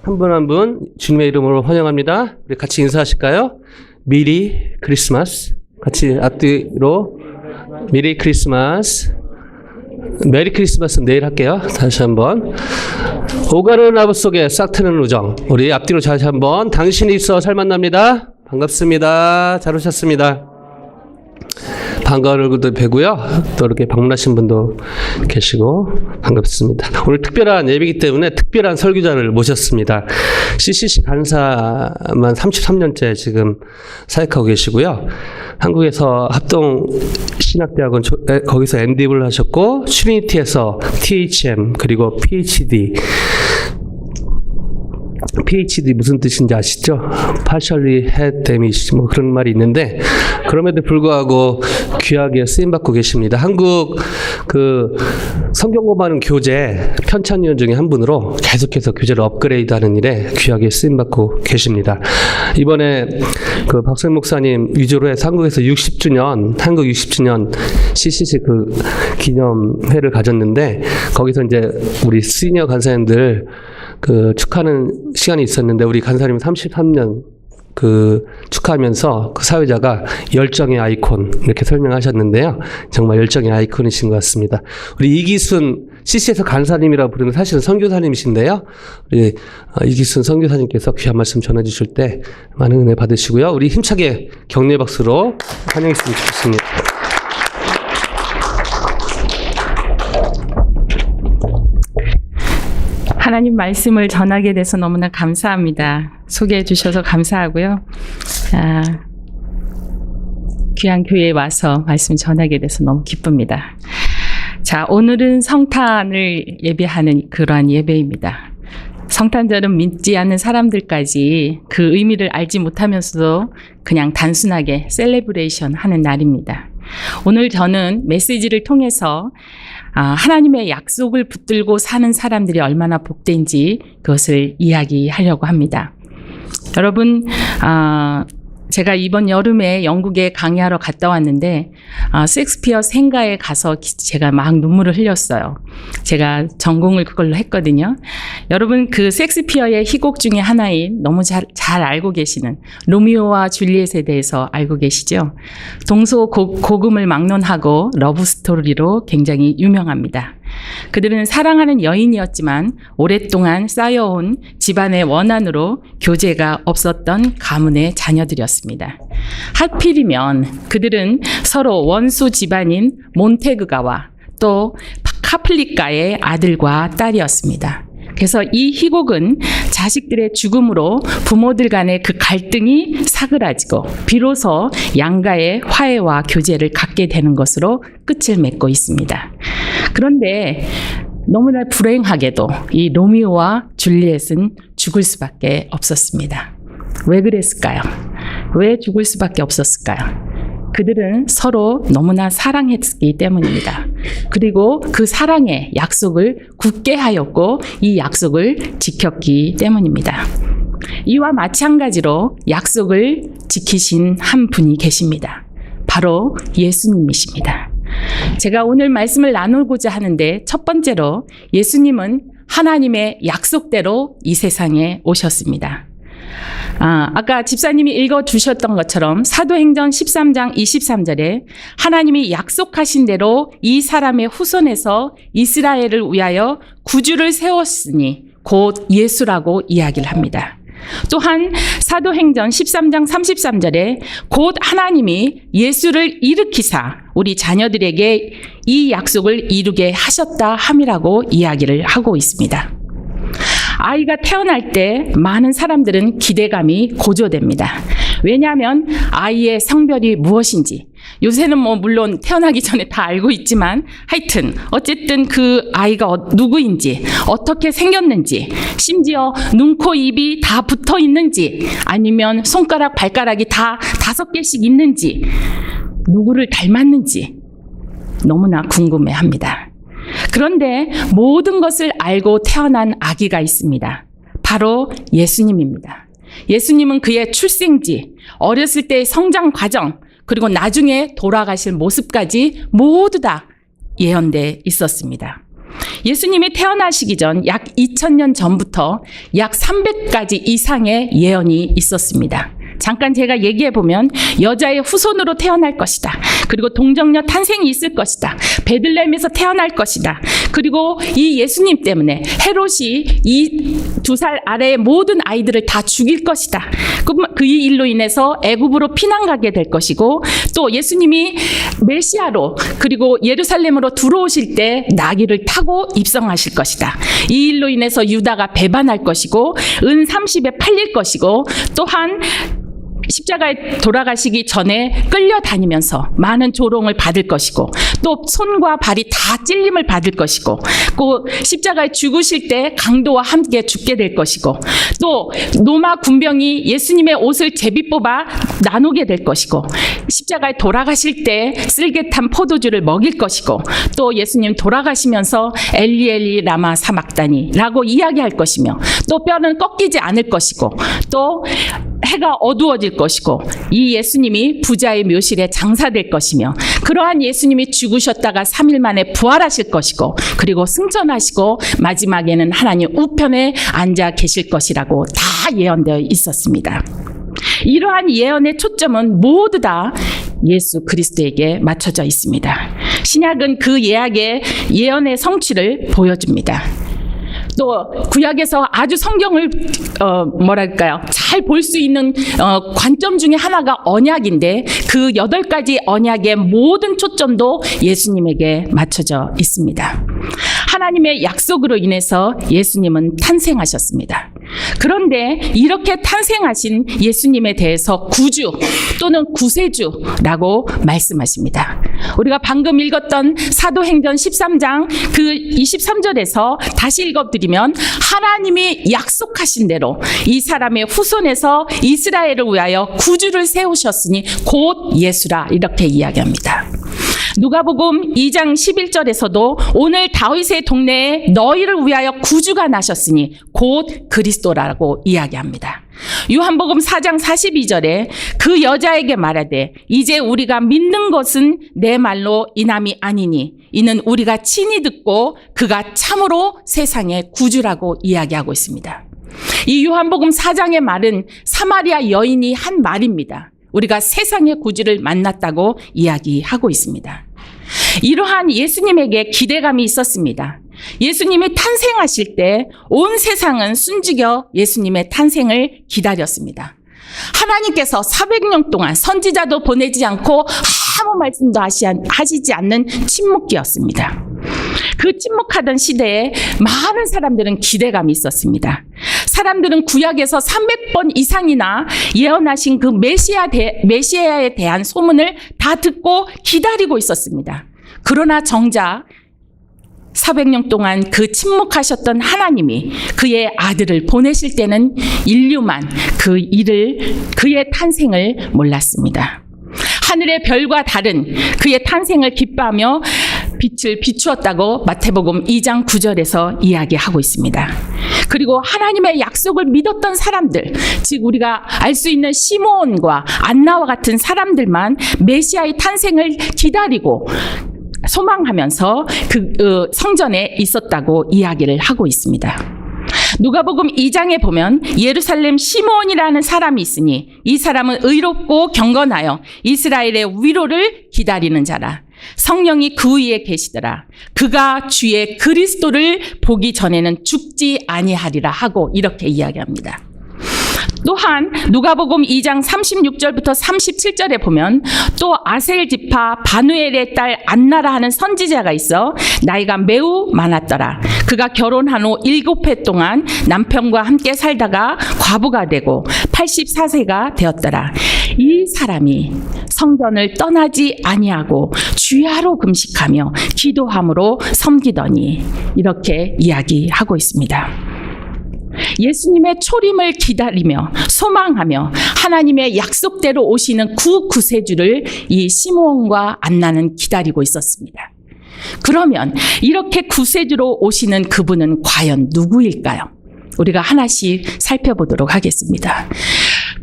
한 분 한 분 주님의 이름으로 환영합니다. 우리 같이 인사하실까요? 미리 크리스마스. 같이 앞뒤로 미리 크리스마스. 메리 크리스마스는 내일 할게요. 다시 한번. 오가는 나무 속에 싹 트는 우정. 우리 앞뒤로 다시 한번. 당신이 있어 잘 만납니다. 반갑습니다. 잘 오셨습니다. 반가운 얼굴도 뵈고요. 또 이렇게 방문하신 분도 계시고 반갑습니다. 오늘 특별한 예배이기 때문에 특별한 설교자를 모셨습니다. CCC 간사만 33년째 지금 사역하고 계시고요. 한국에서 합동신학대학원 거기서 MD를 하셨고 트리니티에서 THM 그리고 PhD 무슨 뜻인지 아시죠? Partially Head Damage 뭐 그런 말이 있는데 그럼에도 불구하고 귀하게 쓰임받고 계십니다. 한국 그 성경 공부하는 교재 편찬위원 중에 한 분으로 계속해서 교재를 업그레이드하는 일에 귀하게 쓰임받고 계십니다. 이번에 그 박수영 목사님 위주로 해서 한국에서 한국 60주년 CCC 그 기념회를 가졌는데 거기서 이제 우리 시니어 간사님들 그 축하하는 시간이 있었는데 우리 간사님 33년 그 축하하면서 그 사회자가 열정의 아이콘 이렇게 설명하셨는데요. 정말 열정의 아이콘이신 것 같습니다. 우리 이기순 CC에서 간사님이라고 부르는 사실은 선교사님이신데요. 우리 이기순 선교사님께서 귀한 말씀 전해주실 때 많은 은혜 받으시고요. 우리 힘차게 격려 박수로 환영했으면 좋겠습니다. 하나님 말씀을 전하게 돼서 너무나 감사합니다. 소개해 주셔서 감사하고요. 귀한 교회에 와서 말씀 전하게 돼서 너무 기쁩니다. 자, 오늘은 성탄을 예배하는 그러한 예배입니다. 성탄절은 믿지 않는 사람들까지 그 의미를 알지 못하면서도 그냥 단순하게 셀레브레이션 하는 날입니다. 오늘 저는 메시지를 통해서 하나님의 약속을 붙들고 사는 사람들이 얼마나 복된지 그것을 이야기하려고 합니다. 여러분, 제가 이번 여름에 영국에 강의하러 갔다 왔는데 셰익스피어 생가에 가서 제가 막 눈물을 흘렸어요. 제가 전공을 그걸로 했거든요. 여러분, 그 셰익스피어의 희곡 중에 하나인 너무 잘 알고 계시는 로미오와 줄리엣에 대해서 알고 계시죠? 동서고금을 막론하고 러브스토리로 굉장히 유명합니다. 그들은 사랑하는 여인이었지만 오랫동안 쌓여온 집안의 원한으로 교제가 없었던 가문의 자녀들이었습니다. 하필이면 그들은 서로 원수 집안인 몬테그가와 또 카플리카의 아들과 딸이었습니다. 그래서 이 희곡은 자식들의 죽음으로 부모들 간의 그 갈등이 사그라지고 비로소 양가의 화해와 교제를 갖게 되는 것으로 끝을 맺고 있습니다. 그런데 너무나 불행하게도 이 로미오와 줄리엣은 죽을 수밖에 없었습니다. 왜 그랬을까요? 왜 죽을 수밖에 없었을까요? 그들은 서로 너무나 사랑했기 때문입니다. 그리고 그 사랑의 약속을 굳게 하였고 이 약속을 지켰기 때문입니다. 이와 마찬가지로 약속을 지키신 한 분이 계십니다. 바로 예수님이십니다. 제가 오늘 말씀을 나누고자 하는데 첫 번째로 예수님은 하나님의 약속대로 이 세상에 오셨습니다. 아까 집사님이 읽어주셨던 것처럼 사도행전 13장 23절에 하나님이 약속하신 대로 이 사람의 후손에서 이스라엘을 위하여 구주를 세웠으니 곧 예수라고 이야기를 합니다. 또한 사도행전 13장 33절에 곧 하나님이 예수를 일으키사 우리 자녀들에게 이 약속을 이루게 하셨다 함이라고 이야기를 하고 있습니다. 아이가 태어날 때 많은 사람들은 기대감이 고조됩니다. 왜냐하면 아이의 성별이 무엇인지 요새는 뭐 물론 태어나기 전에 다 알고 있지만 하여튼 어쨌든 그 아이가 누구인지 어떻게 생겼는지 심지어 눈, 코, 입이 다 붙어 있는지 아니면 손가락, 발가락이 다 5개씩 있는지 누구를 닮았는지 너무나 궁금해합니다. 그런데 모든 것을 알고 태어난 아기가 있습니다. 바로 예수님입니다. 예수님은 그의 출생지, 어렸을 때의 성장 과정, 그리고 나중에 돌아가실 모습까지 모두 다 예언돼 있었습니다. 예수님이 태어나시기 전 약 2000년 전부터 약 300가지 이상의 예언이 있었습니다. 잠깐 제가 얘기해 보면 여자의 후손으로 태어날 것이다. 그리고 동정녀 탄생이 있을 것이다. 베들레헴에서 태어날 것이다. 그리고 이 예수님 때문에 헤롯이 이 2살 아래의 모든 아이들을 다 죽일 것이다. 그 일로 인해서 애굽으로 피난 가게 될 것이고, 또 예수님이 메시아로 그리고 예루살렘으로 들어오실 때 나귀를 타고 입성하실 것이다. 이 일로 인해서 유다가 배반할 것이고 은 30에 팔릴 것이고, 또한 십자가에 돌아가시기 전에 끌려다니면서 많은 조롱을 받을 것이고, 또 손과 발이 다 찔림을 받을 것이고, 또 십자가에 죽으실 때 강도와 함께 죽게 될 것이고, 또 로마 군병이 예수님의 옷을 제비 뽑아 나누게 될 것이고, 십자가에 돌아가실 때 쓸개탄 포도주를 먹일 것이고, 또 예수님 돌아가시면서 엘리 엘리 라마 사막다니라고 이야기할 것이며, 또 뼈는 꺾이지 않을 것이고, 또 해가 어두워질 것이고, 이 예수님이 부자의 묘실에 장사될 것이며, 그러한 예수님이 죽으셨다가 3일 만에 부활하실 것이고, 그리고 승천하시고 마지막에는 하나님 우편에 앉아 계실 것이라고 다 예언되어 있었습니다. 이러한 예언의 초점은 모두 다 예수 그리스도에게 맞춰져 있습니다. 신약은 그 예언의 성취를 보여줍니다. 또 구약에서 아주 성경을 잘 볼 수 있는 관점 중에 하나가 언약인데, 그 8가지 언약의 모든 초점도 예수님에게 맞춰져 있습니다. 하나님의 약속으로 인해서 예수님은 탄생하셨습니다. 그런데 이렇게 탄생하신 예수님에 대해서 구주 또는 구세주라고 말씀하십니다. 우리가 방금 읽었던 사도행전 13장 그 23절에서 다시 읽어드리면, 하나님이 약속하신 대로 이 사람의 후손에서 이스라엘을 위하여 구주를 세우셨으니 곧 예수라, 이렇게 이야기합니다. 누가복음 2장 11절에서도 오늘 다윗의 동네에 너희를 위하여 구주가 나셨으니 곧 그리스도라고 이야기합니다. 요한복음 4장 42절에 그 여자에게 말하되 이제 우리가 믿는 것은 내 말로 이남이 아니니 이는 우리가 친히 듣고 그가 참으로 세상의 구주라고 이야기하고 있습니다. 이 요한복음 4장의 말은 사마리아 여인이 한 말입니다. 우리가 세상의 구주를 만났다고 이야기하고 있습니다. 이러한 예수님에게 기대감이 있었습니다. 예수님이 탄생하실 때 온 세상은 숨죽여 예수님의 탄생을 기다렸습니다. 하나님께서 400년 동안 선지자도 보내지 않고 아무 말씀도 하시지 않는 침묵기였습니다. 그 침묵하던 시대에 많은 사람들은 기대감이 있었습니다. 사람들은 구약에서 300번 이상이나 예언하신 그 메시아에 대한 소문을 다 듣고 기다리고 있었습니다. 그러나 정작 400년 동안 그 침묵하셨던 하나님이 그의 아들을 보내실 때는 인류만 그의 탄생을 몰랐습니다. 하늘의 별과 다른 그의 탄생을 기뻐하며 빛을 비추었다고 마태복음 2장 9절에서 이야기하고 있습니다. 그리고 하나님의 약속을 믿었던 사람들, 즉 우리가 알 수 있는 시므온과 안나와 같은 사람들만 메시아의 탄생을 기다리고 소망하면서 성전에 있었다고 이야기를 하고 있습니다. 누가복음 2장에 보면 예루살렘 시므온이라는 사람이 있으니 이 사람은 의롭고 경건하여 이스라엘의 위로를 기다리는 자라. 성령이 그 위에 계시더라. 그가 주의 그리스도를 보기 전에는 죽지 아니하리라 하고 이렇게 이야기합니다. 또한 누가복음 2장 36절부터 37절에 보면 또 아셀 지파 바누엘의 딸 안나라 하는 선지자가 있어 나이가 매우 많았더라. 그가 결혼한 후 7해 동안 남편과 함께 살다가 과부가 되고 84세가 되었더라. 이 사람이 성전을 떠나지 아니하고 주야로 금식하며 기도함으로 섬기더니 이렇게 이야기하고 있습니다. 예수님의 초림을 기다리며 소망하며 하나님의 약속대로 오시는 구세주를 이 시므온과 안나는 기다리고 있었습니다. 그러면 이렇게 구세주로 오시는 그분은 과연 누구일까요? 우리가 하나씩 살펴보도록 하겠습니다.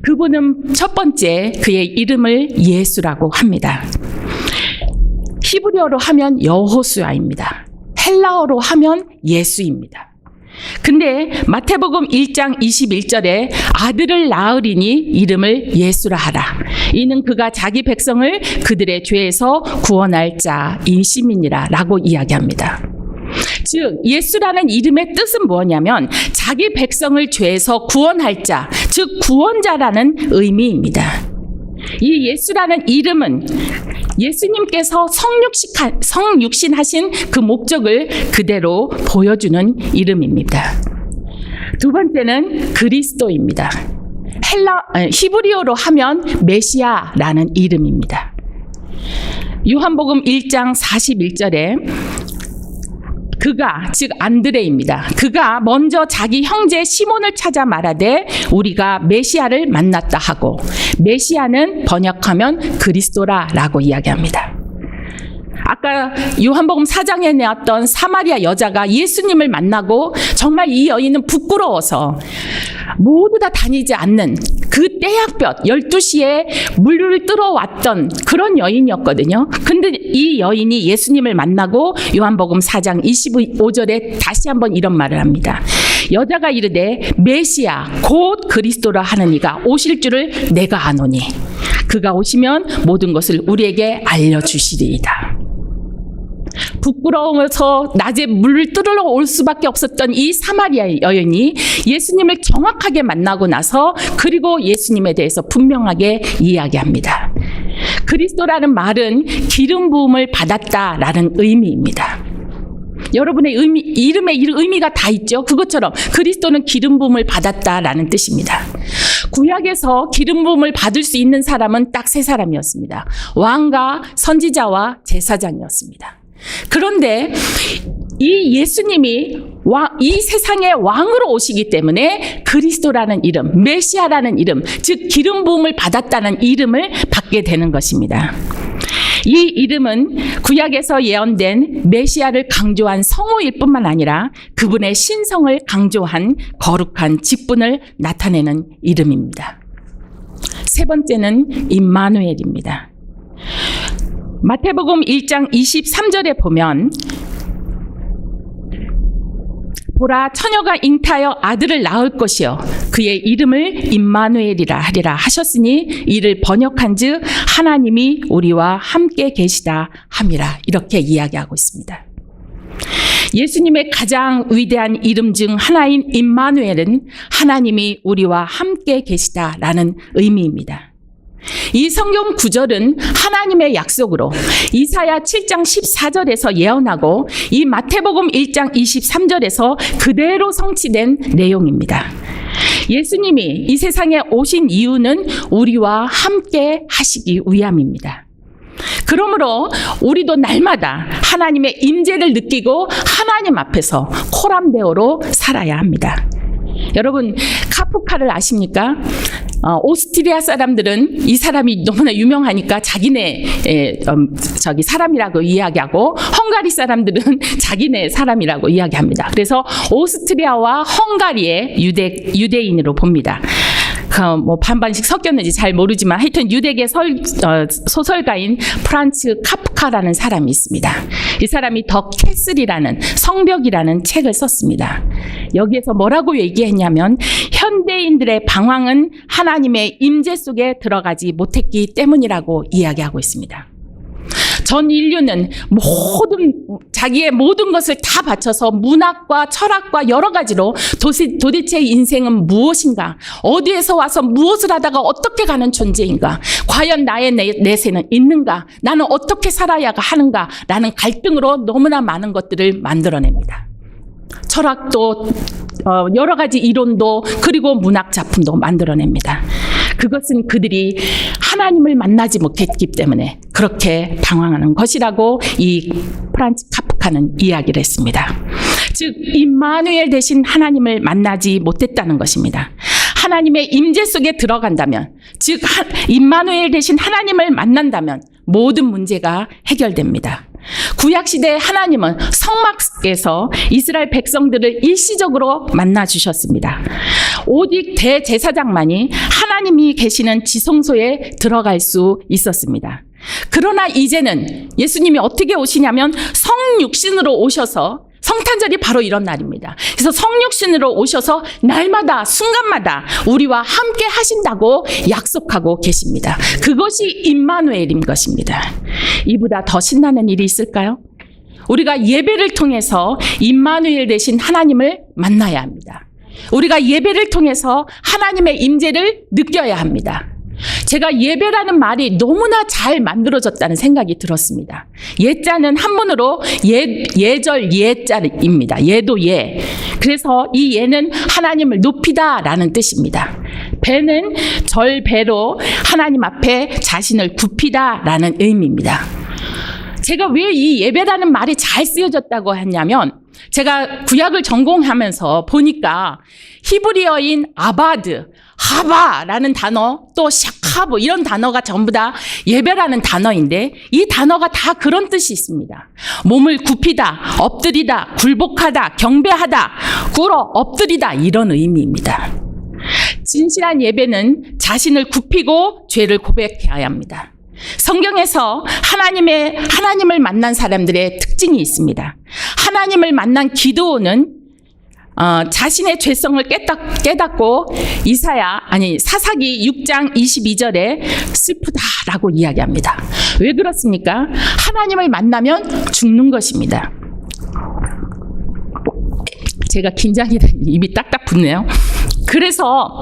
그분은 첫 번째 그의 이름을 예수라고 합니다. 히브리어로 하면 여호수아입니다. 헬라어로 하면 예수입니다. 근데 마태복음 1장 21절에 아들을 낳으리니 이름을 예수라 하라. 이는 그가 자기 백성을 그들의 죄에서 구원할 자이심이니라 라고 이야기합니다. 즉 예수라는 이름의 뜻은 뭐냐면 자기 백성을 죄에서 구원할 자, 즉 구원자라는 의미입니다. 이 예수라는 이름은 예수님께서 성육신하신 그 목적을 그대로 보여주는 이름입니다. 두 번째는 그리스도입니다. 히브리어로 하면 메시아라는 이름입니다. 요한복음 1장 41절에 그가, 즉 안드레입니다. 그가 먼저 자기 형제 시몬을 찾아 말하되 우리가 메시아를 만났다 하고, 메시아는 번역하면 그리스도라라고 이야기합니다. 아까 요한복음 4장에 나왔던 사마리아 여자가 예수님을 만나고 정말 이 여인은 부끄러워서 모두 다 다니지 않는 그 떼약볕 12시에 물을 뜨러왔던 그런 여인이었거든요. 근데 이 여인이 예수님을 만나고 요한복음 4장 25절에 다시 한번 이런 말을 합니다. 여자가 이르되 메시아 곧 그리스도라 하는 이가 오실 줄을 내가 아노니 그가 오시면 모든 것을 우리에게 알려주시리이다. 부끄러워서 낮에 물을 뚫으러 올 수밖에 없었던 이 사마리아 여인이 예수님을 정확하게 만나고 나서 그리고 예수님에 대해서 분명하게 이야기합니다. 그리스도라는 말은 기름 부음을 받았다라는 의미입니다. 여러분의 이름에 의미가 다 있죠. 그것처럼 그리스도는 기름 부음을 받았다라는 뜻입니다. 구약에서 기름 부음을 받을 수 있는 사람은 딱 세 사람이었습니다. 왕과 선지자와 제사장이었습니다. 그런데 이 예수님이 이 세상의 왕으로 오시기 때문에 그리스도라는 이름, 메시아라는 이름, 즉 기름 부음을 받았다는 이름을 받게 되는 것입니다. 이 이름은 구약에서 예언된 메시아를 강조한 성호일 뿐만 아니라 그분의 신성을 강조한 거룩한 직분을 나타내는 이름입니다. 세 번째는 임마누엘입니다. 마태복음 1장 23절에 보면 보라 처녀가 잉타하여 아들을 낳을 것이요 그의 이름을 임마누엘이라 하리라 하셨으니 이를 번역한즉 하나님이 우리와 함께 계시다 함이라 이렇게 이야기하고 있습니다. 예수님의 가장 위대한 이름 중 하나인 임마누엘은 하나님이 우리와 함께 계시다라는 의미입니다. 이 성경 구절은 하나님의 약속으로 이사야 7장 14절에서 예언하고 이 마태복음 1장 23절에서 그대로 성취된 내용입니다. 예수님이 이 세상에 오신 이유는 우리와 함께 하시기 위함입니다. 그러므로 우리도 날마다 하나님의 임재를 느끼고 하나님 앞에서 코람데오로 살아야 합니다. 여러분 카프카를 아십니까? 오스트리아 사람들은 이 사람이 너무나 유명하니까 자기네 사람이라고 이야기하고 헝가리 사람들은 자기네 사람이라고 이야기합니다. 그래서 오스트리아와 헝가리의 유대인으로 봅니다. 뭐 반반씩 섞였는지 잘 모르지만 하여튼 유대계 소설가인 프란츠 카프카라는 사람이 있습니다. 이 사람이 더 캐슬이라는 성벽이라는 책을 썼습니다. 여기에서 뭐라고 얘기했냐면 현대인들의 방황은 하나님의 임재 속에 들어가지 못했기 때문이라고 이야기하고 있습니다. 전 인류는 자기의 모든 것을 다 바쳐서 문학과 철학과 여러 가지로 도대체 인생은 무엇인가? 어디에서 와서 무엇을 하다가 어떻게 가는 존재인가? 과연 나의 내세는 있는가? 나는 어떻게 살아야 하는가? 라는 갈등으로 너무나 많은 것들을 만들어냅니다. 철학도 여러 가지 이론도 그리고 문학 작품도 만들어냅니다. 그것은 그들이 하나님을 만나지 못했기 때문에 그렇게 당황하는 것이라고 이 프란츠 카프카는 이야기를 했습니다. 즉 임마누엘 대신 하나님을 만나지 못했다는 것입니다. 하나님의 임재 속에 들어간다면, 즉 임마누엘 대신 하나님을 만난다면 모든 문제가 해결됩니다. 구약시대의 하나님은 성막에서 이스라엘 백성들을 일시적으로 만나주셨습니다. 오직 대제사장만이 하나님이 계시는 지성소에 들어갈 수 있었습니다. 그러나 이제는 예수님이 어떻게 오시냐면 성육신으로 오셔서, 성탄절이 바로 이런 날입니다. 그래서 성육신으로 오셔서 날마다 순간마다 우리와 함께 하신다고 약속하고 계십니다. 그것이 임마누엘인 것입니다. 이보다 더 신나는 일이 있을까요? 우리가 예배를 통해서 임마누엘 되신 하나님을 만나야 합니다. 우리가 예배를 통해서 하나님의 임재를 느껴야 합니다. 제가 예배라는 말이 너무나 잘 만들어졌다는 생각이 들었습니다. 예자는 한문으로 예절 예자입니다. 예도 예. 그래서 이 예는 하나님을 높이다라는 뜻입니다. 배는 절배로 하나님 앞에 자신을 굽히다라는 의미입니다. 제가 왜 이 예배라는 말이 잘 쓰여졌다고 했냐면, 제가 구약을 전공하면서 보니까 히브리어인 아바드, 하바라는 단어, 또 샤카브 이런 단어가 전부 다 예배라는 단어인데, 이 단어가 다 그런 뜻이 있습니다. 몸을 굽히다, 엎드리다, 굴복하다, 경배하다, 꿇어 엎드리다, 이런 의미입니다. 진실한 예배는 자신을 굽히고 죄를 고백해야 합니다. 성경에서 하나님을 만난 사람들의 특징이 있습니다. 하나님을 만난 기드온은 자신의 죄성을 깨닫고 사사기 6장 22절에 슬프다라고 이야기합니다. 왜 그렇습니까? 하나님을 만나면 죽는 것입니다. 제가 긴장이 돼 입이 딱딱 붙네요. 그래서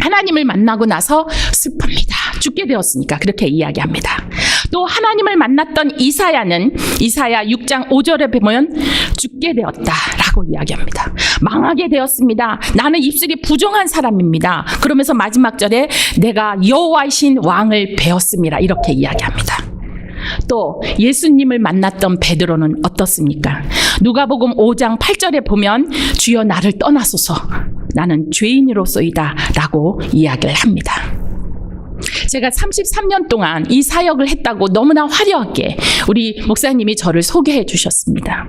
하나님을 만나고 나서 슬픕니다. 죽게 되었으니까 그렇게 이야기합니다. 또 하나님을 만났던 이사야는 이사야 6장 5절에 보면 죽게 되었다라고 이야기합니다. 망하게 되었습니다. 나는 입술이 부정한 사람입니다. 그러면서 마지막 절에 내가 여호와이신 왕을 배웠습니다. 이렇게 이야기합니다. 또 예수님을 만났던 베드로는 어떻습니까? 누가복음 5장 8절에 보면 주여 나를 떠나소서 나는 죄인으로소이다 라고 이야기를 합니다. 제가 33년 동안 이 사역을 했다고 너무나 화려하게 우리 목사님이 저를 소개해 주셨습니다.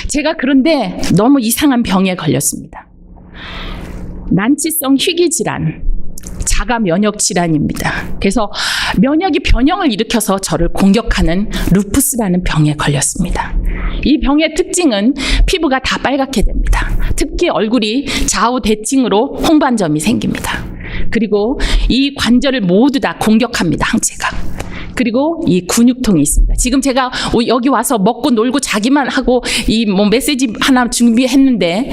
제가 그런데 너무 이상한 병에 걸렸습니다. 난치성 희귀질환, 자가 면역 질환입니다. 그래서 면역이 변형을 일으켜서 저를 공격하는 루푸스라는 병에 걸렸습니다. 이 병의 특징은 피부가 다 빨갛게 됩니다. 특히 얼굴이 좌우 대칭으로 홍반점이 생깁니다. 그리고 이 관절을 모두 다 공격합니다. 항체가. 그리고 이 근육통이 있습니다. 지금 제가 여기 와서 먹고 놀고 자기만 하고 이 메시지 하나 준비했는데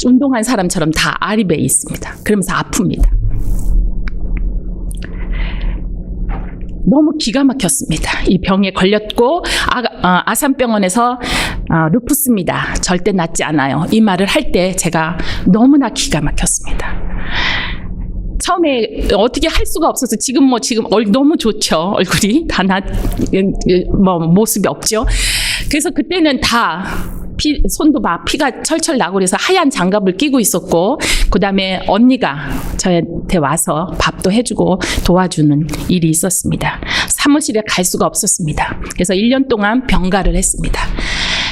운동한 사람처럼 다 아리배에 있습니다. 그러면서 아픕니다. 너무 기가 막혔습니다. 이 병에 걸렸고 아산병원에서 루푸스입니다. 절대 낫지 않아요. 이 말을 할 때 제가 너무나 기가 막혔습니다. 처음에 어떻게 할 수가 없어서 지금 너무 좋죠. 얼굴이 다 모습이 없죠. 그래서 그때는 다 손도 막 피가 철철 나고 그래서 하얀 장갑을 끼고 있었고, 그 다음에 언니가 저한테 와서 밥도 해주고 도와주는 일이 있었습니다. 사무실에 갈 수가 없었습니다. 그래서 1년 동안 병가를 했습니다.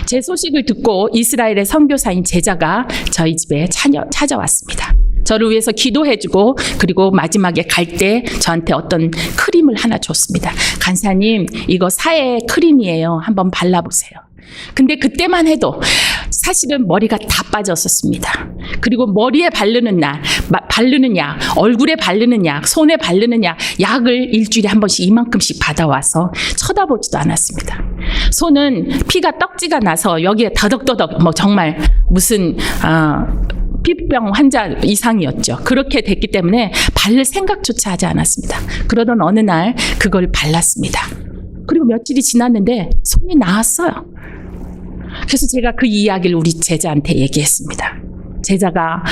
제 소식을 듣고 이스라엘의 선교사인 제자가 저희 집에 찾아왔습니다. 저를 위해서 기도해주고, 그리고 마지막에 갈 때 저한테 어떤 크림을 하나 줬습니다. 간사님, 이거 사해 크림이에요. 한번 발라보세요. 근데 그때만 해도 사실은 머리가 다 빠졌었습니다. 그리고 머리에 바르는 약, 얼굴에 바르는 약, 손에 바르는 약을 일주일에 한 번씩 이만큼씩 받아와서 쳐다보지도 않았습니다. 손은 피가 떡지가 나서 여기에 더덕더덕 정말 무슨 피부병 환자 이상이었죠. 그렇게 됐기 때문에 바를 생각조차 하지 않았습니다. 그러던 어느 날 그걸 발랐습니다. 그리고 며칠이 지났는데 손이 나았어요. 그래서 제가 그 이야기를 우리 제자한테 얘기했습니다. 제자가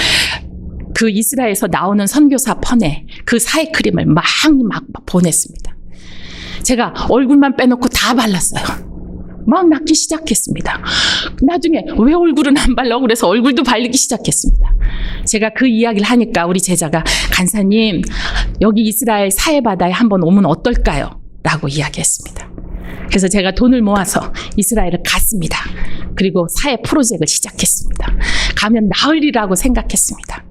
그 이스라엘에서 나오는 선교사 펀에 그 사해크림을 막 보냈습니다. 제가 얼굴만 빼놓고 다 발랐어요. 막 낫기 시작했습니다. 나중에 왜 얼굴은 안 발라? 그래서 얼굴도 바르기 시작했습니다. 제가 그 이야기를 하니까 우리 제자가 간사님, 여기 이스라엘 사해바다에 한번 오면 어떨까요? 라고 이야기했습니다. 그래서 제가 돈을 모아서 이스라엘을 갔습니다. 그리고 사해 프로젝트를 시작했습니다. 가면 나으리라고 생각했습니다.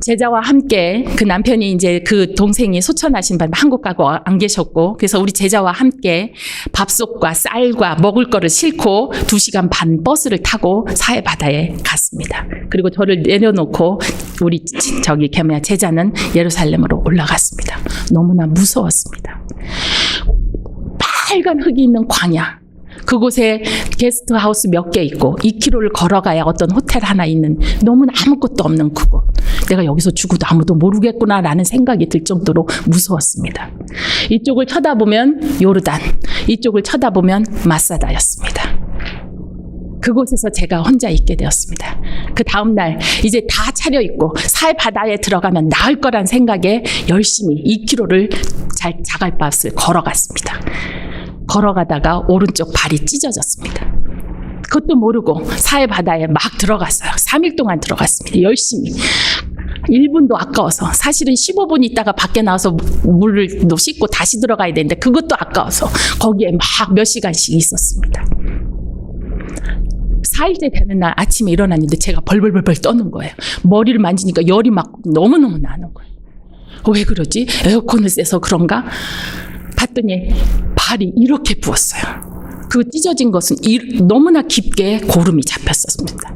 제자와 함께 그 남편이 이제 그 동생이 소천하신 바람에 한국 가고 안 계셨고, 그래서 우리 제자와 함께 밥솥과 쌀과 먹을 거를 싣고 2시간 반 버스를 타고 사해 바다에 갔습니다. 그리고 저를 내려놓고 우리 저기 제자는 예루살렘으로 올라갔습니다. 너무나 무서웠습니다. 빨간 흙이 있는 광야. 그곳에 게스트하우스 몇 개 있고 2km를 걸어가야 어떤 호텔 하나 있는 너무나 아무것도 없는 그곳. 내가 여기서 죽어도 아무도 모르겠구나라는 생각이 들 정도로 무서웠습니다. 이쪽을 쳐다보면 요르단, 이쪽을 쳐다보면 마사다였습니다. 그곳에서 제가 혼자 있게 되었습니다. 그 다음날 이제 다 차려입고 사해 바다에 들어가면 나을 거란 생각에 열심히 2km를 자갈밭을 걸어갔습니다. 걸어가다가 오른쪽 발이 찢어졌습니다. 그것도 모르고 사해 바다에 막 들어갔어요. 3일 동안 들어갔습니다. 열심히. 1분도 아까워서. 사실은 15분 있다가 밖에 나와서 물을 씻고 다시 들어가야 되는데 그것도 아까워서 거기에 막 몇 시간씩 있었습니다. 4일째 되는 날 아침에 일어났는데 제가 벌벌벌 떠는 거예요. 머리를 만지니까 열이 막 너무너무 나는 거예요. 왜 그러지? 에어컨을 쐬서 그런가? 봤더니 발이 이렇게 부었어요. 그 찢어진 것은 너무나 깊게 고름이 잡혔었습니다.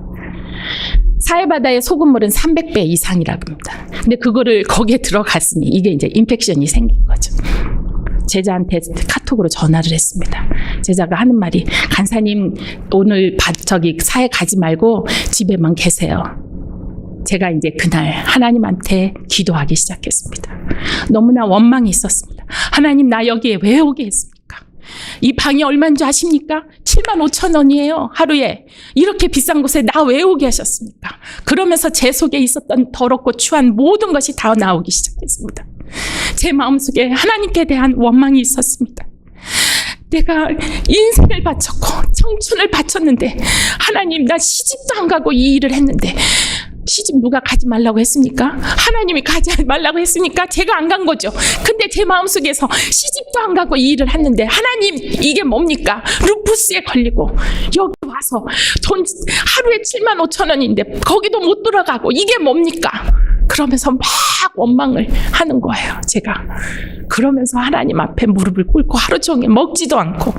사해바다의 소금물은 300배 이상이라고 합니다. 근데 그거를 거기에 들어갔으니 이게 이제 인펙션이 생긴 거죠. 제자한테 카톡으로 전화를 했습니다. 제자가 하는 말이, 간사님 오늘 저기 사해 가지 말고 집에만 계세요. 제가 이제 그날 하나님한테 기도하기 시작했습니다. 너무나 원망이 있었습니다. 하나님, 나 여기에 왜 오게 했습니까? 이 방이 얼마인 줄 아십니까? 75,000원이에요. 하루에. 이렇게 비싼 곳에 나 왜 오게 하셨습니까? 그러면서 제 속에 있었던 더럽고 추한 모든 것이 다 나오기 시작했습니다. 제 마음속에 하나님께 대한 원망이 있었습니다. 내가 인생을 바쳤고 청춘을 바쳤는데, 하나님, 나 시집도 안 가고 이 일을 했는데 시집 누가 가지 말라고 했습니까? 하나님이 가지 말라고 했습니까? 제가 안 간 거죠. 근데 제 마음속에서 시집도 안 가고 이 일을 했는데, 하나님, 이게 뭡니까? 루푸스에 걸리고 여기 와서 돈 하루에 75,000원인데 거기도 못 들어가고 이게 뭡니까? 그러면서 막 원망을 하는 거예요, 제가. 그러면서 하나님 앞에 무릎을 꿇고 하루 종일 먹지도 않고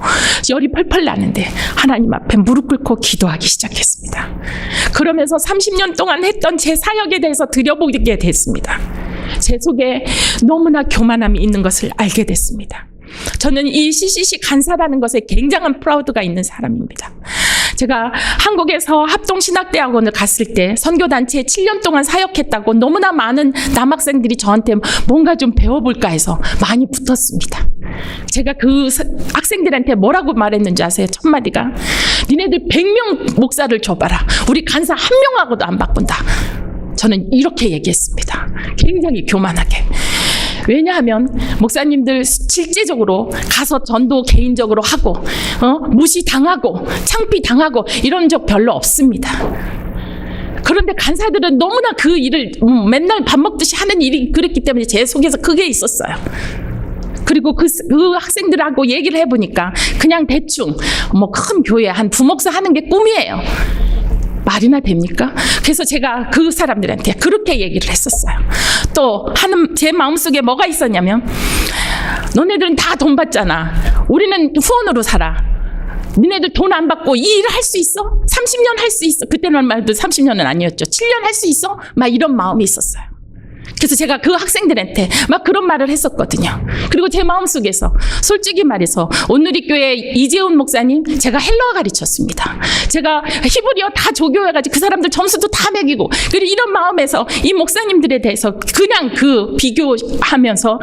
열이 펄펄 나는데 하나님 앞에 무릎 꿇고 기도하기 시작했습니다. 그러면서 30년 동안 했던 제 사역에 대해서 들여보게 됐습니다. 제 속에 너무나 교만함이 있는 것을 알게 됐습니다. 저는 이 CCC 간사라는 것에 굉장한 프라우드가 있는 사람입니다. 제가 한국에서 합동신학대학원을 갔을 때 선교단체에 7년 동안 사역했다고 너무나 많은 남학생들이 저한테 뭔가 좀 배워볼까 해서 많이 붙었습니다. 제가 그 학생들한테 뭐라고 말했는지 아세요? 첫 마디가, 니네들 100명 목사를 줘봐라. 우리 간사 한 명하고도 안 바꾼다. 저는 이렇게 얘기했습니다. 굉장히 교만하게. 왜냐하면 목사님들 실제적으로 가서 전도 개인적으로 하고 무시당하고 창피당하고 이런 적 별로 없습니다. 그런데 간사들은 너무나 그 일을 맨날 밥 먹듯이 하는 일이 그랬기 때문에 제 속에서 그게 있었어요. 그리고 그 학생들하고 얘기를 해보니까 그냥 대충 큰 교회 한 부목사 하는 게 꿈이에요. 말이나 됩니까? 그래서 제가 그 사람들한테 그렇게 얘기를 했었어요. 또 하는 제 마음속에 뭐가 있었냐면, 너네들은 다 돈 받잖아. 우리는 후원으로 살아. 니네들 돈 안 받고 이 일을 할 수 있어? 30년 할 수 있어? 그때는 말도 30년은 아니었죠. 7년 할 수 있어? 막 이런 마음이 있었어요. 그래서 제가 그 학생들한테 막 그런 말을 했었거든요. 그리고 제 마음속에서 솔직히 말해서 온누리 교회 이재훈 목사님, 제가 헬러어 가르쳤습니다. 제가 히브리어 다 조교해가지고 그 사람들 점수도 다 매기고, 그리고 이런 마음에서 이 목사님들에 대해서 그냥 그 비교하면서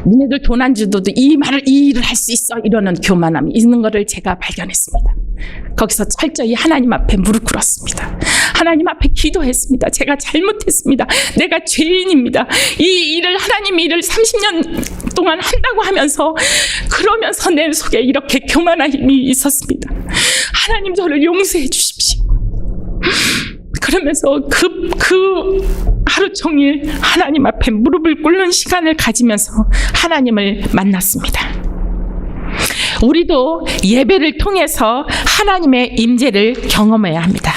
니네들 돈 안 주도도 이 일을 할 수 있어, 이러는 교만함이 있는 거를 제가 발견했습니다. 거기서 철저히 하나님 앞에 무릎 꿇었습니다. 하나님 앞에 기도했습니다. 제가 잘못했습니다. 내가 죄인입니다. 이 일을, 하나님 일을 30년 동안 한다고 하면서, 그러면서 내 속에 이렇게 교만함이 있었습니다. 하나님, 저를 용서해 주십시오. 그러면서 그 하루 종일 하나님 앞에 무릎을 꿇는 시간을 가지면서 하나님을 만났습니다. 우리도 예배를 통해서 하나님의 임재를 경험해야 합니다.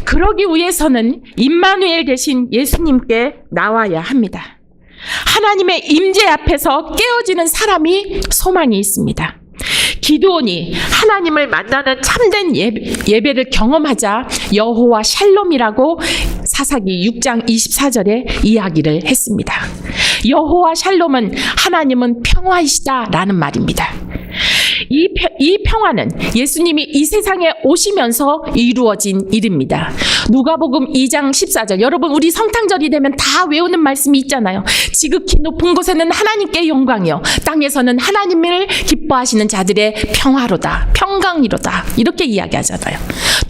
그러기 위해서는 임마누엘 되신 예수님께 나와야 합니다. 하나님의 임재 앞에서 깨어지는 사람이 소망이 있습니다. 기드온이 하나님을 만나는 참된 예배를 경험하자 여호와 샬롬이라고 사사기 6장 24절에 이야기를 했습니다. 여호와 샬롬은 하나님은 평화이시다라는 말입니다. 이 평화는 예수님이 이 세상에 오시면서 이루어진 일입니다. 누가복음 2장 14절. 여러분 우리 성탄절이 되면 다 외우는 말씀이 있잖아요. 지극히 높은 곳에는 하나님께 영광이요 땅에서는 하나님을 기뻐하시는 자들의 평화로다, 평강이로다, 이렇게 이야기하잖아요.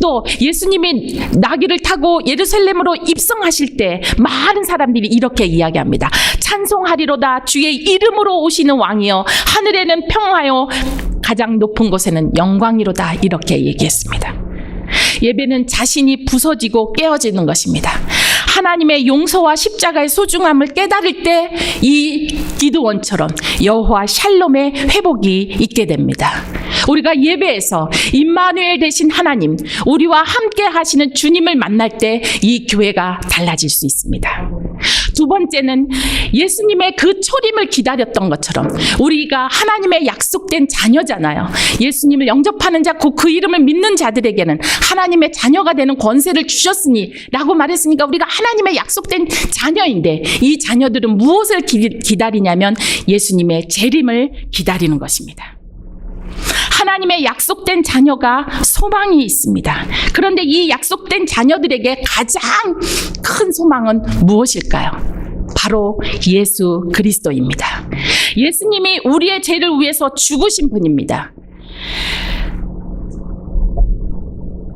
또 예수님이 나귀를 타고 예루살렘으로 입성하실 때 많은 사람들이 이렇게 이야기합니다. 찬송하리로다, 주의 이름으로 오시는 왕이요 하늘에는 평화요 가장 높은 곳에는 영광이로다, 이렇게 얘기했습니다. 예배는 자신이 부서지고 깨어지는 것입니다. 하나님의 용서와 십자가의 소중함을 깨달을 때 이 기드온처럼 여호와 샬롬의 회복이 있게 됩니다. 우리가 예배에서 임마누엘 되신 하나님, 우리와 함께 하시는 주님을 만날 때 이 교회가 달라질 수 있습니다. 두 번째는 예수님의 그 초림을 기다렸던 것처럼 우리가 하나님의 약속된 자녀잖아요. 예수님을 영접하는 자, 곧 그 이름을 믿는 자들에게는 하나님의 자녀가 되는 권세를 주셨으니 라고 말했으니까 우리가 하나님의 약속된 자녀인데, 이 자녀들은 무엇을 기다리냐면 예수님의 재림을 기다리는 것입니다. 하나님의 약속된 자녀가 소망이 있습니다. 그런데 이 약속된 자녀들에게 가장 큰 소망은 무엇일까요? 바로 예수 그리스도입니다. 예수님이 우리의 죄를 위해서 죽으신 분입니다.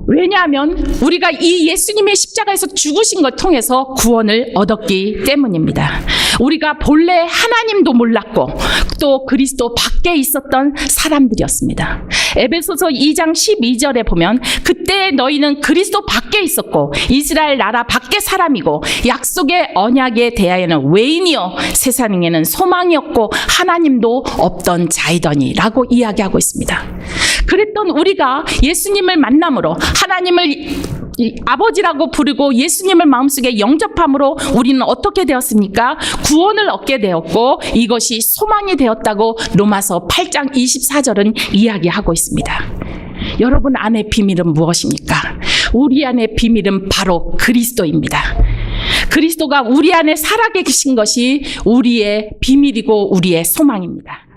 왜냐하면 우리가 이 예수님의 십자가에서 죽으신 것 통해서 구원을 얻었기 때문입니다. 우리가 본래 하나님도 몰랐고 또 그리스도 밖에 있었던 사람들이었습니다. 에베소서 2장 12절에 보면 그때 너희는 그리스도 밖에 있었고 이스라엘 나라 밖의 사람이고 약속의 언약에 대하여는 외인이요 세상에는 소망이 없고 하나님도 없던 자이더니 라고 이야기하고 있습니다. 그랬던 우리가 예수님을 만남으로 하나님을 아버지라고 부르고 예수님을 마음속에 영접함으로 우리는 어떻게 되었습니까? 구원을 얻게 되었고 이것이 소망이 되었다고 로마서 8장 24절은 이야기하고 있습니다. 여러분 안의 비밀은 무엇입니까? 우리 안의 비밀은 바로 그리스도입니다. 그리스도가 우리 안에 살아계신 것이 우리의 비밀이고 우리의 소망입니다.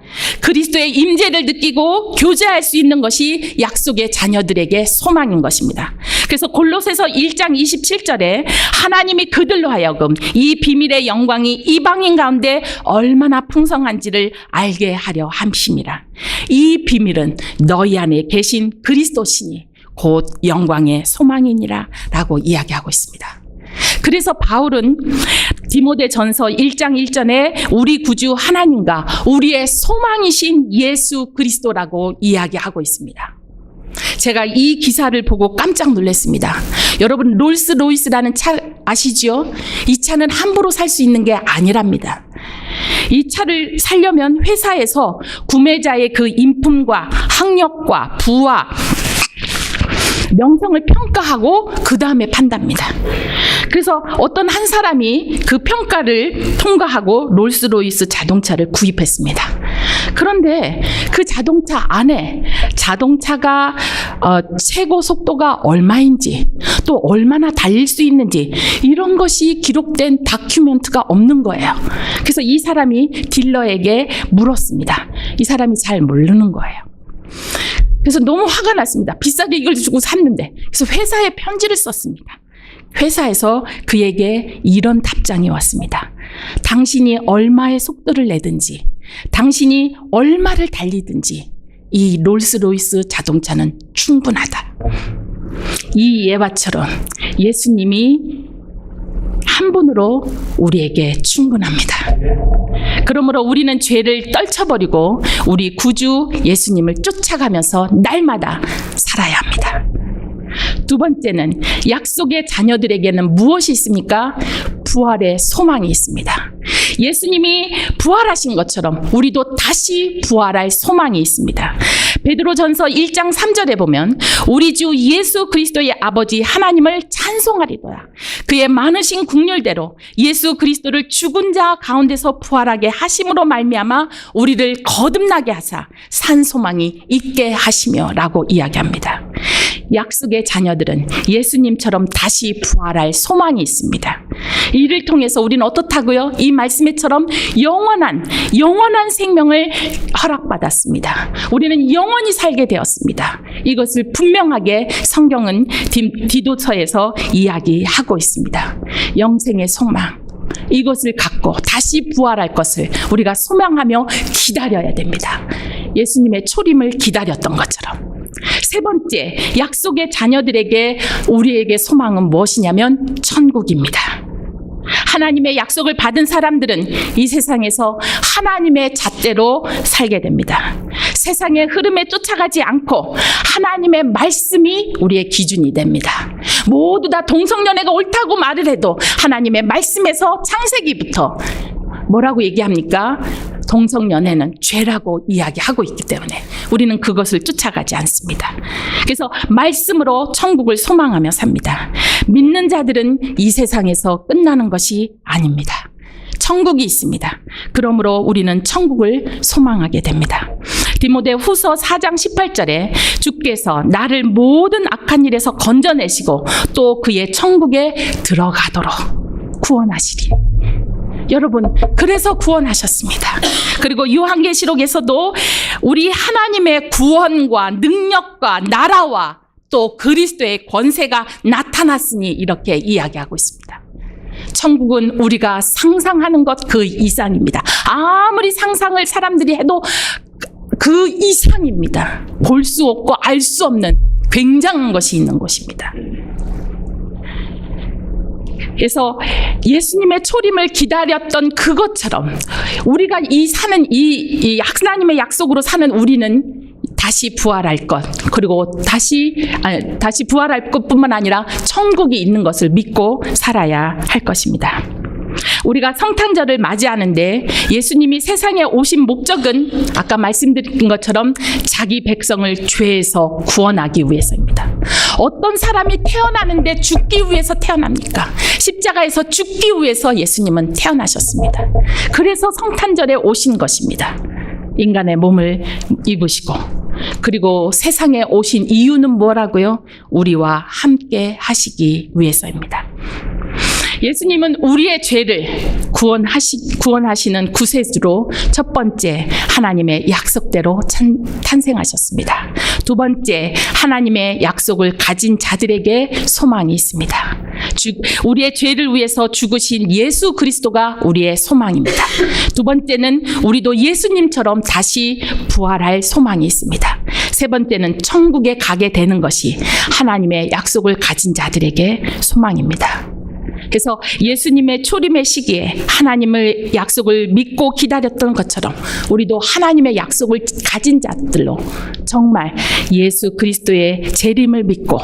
그리스도의 임재를 느끼고 교제할 수 있는 것이 약속의 자녀들에게 소망인 것입니다. 그래서 골로새서 1장 27절에 하나님이 그들로 하여금 이 비밀의 영광이 이방인 가운데 얼마나 풍성한지를 알게 하려 함심이라. 이 비밀은 너희 안에 계신 그리스도시니 곧 영광의 소망이니라 라고 이야기하고 있습니다. 그래서 바울은 디모데전서 1장 1절에 우리 구주 하나님과 우리의 소망이신 예수 그리스도라고 이야기하고 있습니다. 제가 이 기사를 보고 깜짝 놀랐습니다. 여러분 롤스로이스라는 차 아시죠? 이 차는 함부로 살 수 있는 게 아니랍니다. 이 차를 사려면 회사에서 구매자의 그 인품과 학력과 부와 명성을 평가하고 그 다음에 판답니다. 그래서 어떤 한 사람이 그 평가를 통과하고 롤스로이스 자동차를 구입했습니다. 그런데 그 자동차 안에 자동차가 최고 속도가 얼마인지 또 얼마나 달릴 수 있는지 이런 것이 기록된 다큐멘트가 없는 거예요. 그래서 이 사람이 딜러에게 물었습니다. 이 사람이 잘 모르는 거예요. 그래서 너무 화가 났습니다. 비싸게 이걸 주고 샀는데. 그래서 회사에 편지를 썼습니다. 회사에서 그에게 이런 답장이 왔습니다. 당신이 얼마의 속도를 내든지, 당신이 얼마를 달리든지 이 롤스로이스 자동차는 충분하다. 이 예화처럼 예수님이 한 분으로 우리에게 충분합니다. 그러므로 우리는 죄를 떨쳐버리고 우리 구주 예수님을 쫓아가면서 날마다 살아야 합니다. 두 번째는 약속의 자녀들에게는 무엇이 있습니까? 부활의 소망이 있습니다. 예수님이 부활하신 것처럼 우리도 다시 부활할 소망이 있습니다. 베드로전서 1장 3절에 보면 우리 주 예수 그리스도의 아버지 하나님을 찬송하리도다. 그의 많으신 국률대로 예수 그리스도를 죽은 자 가운데서 부활하게 하심으로 말미암아 우리를 거듭나게 하사 산 소망이 있게 하시며라고 이야기합니다. 약속의 자녀들은 예수님처럼 다시 부활할 소망이 있습니다. 이를 통해서 우리는 어떻다고요? 이 말씀에처럼 영원한 생명을 허락받았습니다. 우리는 영원히 살게 되었습니다. 이것을 분명하게 성경은 디도서에서 이야기하고 있습니다. 영생의 소망. 이것을 갖고 다시 부활할 것을 우리가 소망하며 기다려야 됩니다. 예수님의 초림을 기다렸던 것처럼. 세 번째, 약속의 자녀들에게 우리에게 소망은 무엇이냐면 천국입니다. 하나님의 약속을 받은 사람들은 이 세상에서 하나님의 잣대로 살게 됩니다. 세상의 흐름에 쫓아가지 않고 하나님의 말씀이 우리의 기준이 됩니다. 모두 다 동성연애가 옳다고 말을 해도 하나님의 말씀에서 창세기부터 뭐라고 얘기합니까? 동성연애는 죄라고 이야기하고 있기 때문에 우리는 그것을 쫓아가지 않습니다. 그래서 말씀으로 천국을 소망하며 삽니다. 믿는 자들은 이 세상에서 끝나는 것이 아닙니다. 천국이 있습니다. 그러므로 우리는 천국을 소망하게 됩니다. 디모데 후서 4장 18절에 주께서 나를 모든 악한 일에서 건져내시고 또 그의 천국에 들어가도록 구원하시리. 여러분, 그래서 구원하셨습니다. 그리고 요한계시록에서도 우리 하나님의 구원과 능력과 나라와 또 그리스도의 권세가 나타났으니 이렇게 이야기하고 있습니다. 천국은 우리가 상상하는 것 그 이상입니다. 아무리 상상을 사람들이 해도 그 이상입니다. 볼 수 없고 알 수 없는 굉장한 것이 있는 곳입니다. 그래서 예수님의 초림을 기다렸던 그것처럼 우리가 이 하나님의 약속으로 사는 우리는 다시 부활할 것, 그리고 다시 부활할 것뿐만 아니라 천국이 있는 것을 믿고 살아야 할 것입니다. 우리가 성탄절을 맞이하는데 예수님이 세상에 오신 목적은 아까 말씀드린 것처럼 자기 백성을 죄에서 구원하기 위해서입니다. 어떤 사람이 태어나는데 죽기 위해서 태어납니까? 십자가에서 죽기 위해서 예수님은 태어나셨습니다. 그래서 성탄절에 오신 것입니다. 인간의 몸을 입으시고 그리고 세상에 오신 이유는 뭐라고요? 우리와 함께 하시기 위해서입니다. 예수님은 우리의 죄를 구원하시는 구세주로 첫 번째 하나님의 약속대로 탄생하셨습니다. 두 번째 하나님의 약속을 가진 자들에게 소망이 있습니다. 우리의 죄를 위해서 죽으신 예수 그리스도가 우리의 소망입니다. 두 번째는 우리도 예수님처럼 다시 부활할 소망이 있습니다. 세 번째는 천국에 가게 되는 것이 하나님의 약속을 가진 자들에게 소망입니다. 그래서 예수님의 초림의 시기에 하나님의 약속을 믿고 기다렸던 것처럼 우리도 하나님의 약속을 가진 자들로 정말 예수 그리스도의 재림을 믿고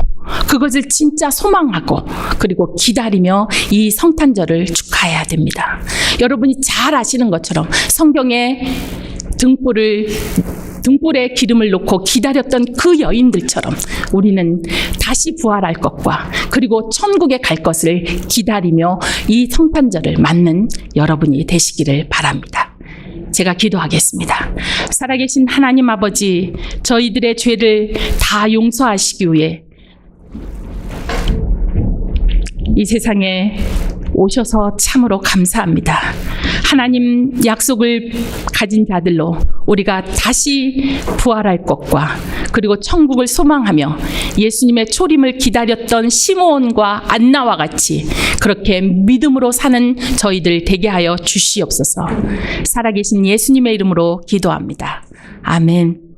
그것을 진짜 소망하고 그리고 기다리며 이 성탄절을 축하해야 됩니다. 여러분이 잘 아시는 것처럼 성경에 등불에 기름을 놓고 기다렸던 그 여인들처럼 우리는 다시 부활할 것과 그리고 천국에 갈 것을 기다리며 이 성탄절을 맞는 여러분이 되시기를 바랍니다. 제가 기도하겠습니다. 살아계신 하나님 아버지, 저희들의 죄를 다 용서하시기 위해 이 세상에 오셔서 참으로 감사합니다. 하나님 약속을 가진 자들로 우리가 다시 부활할 것과 그리고 천국을 소망하며 예수님의 초림을 기다렸던 시므온과 안나와 같이 그렇게 믿음으로 사는 저희들 되게 하여 주시옵소서. 살아계신 예수님의 이름으로 기도합니다. 아멘.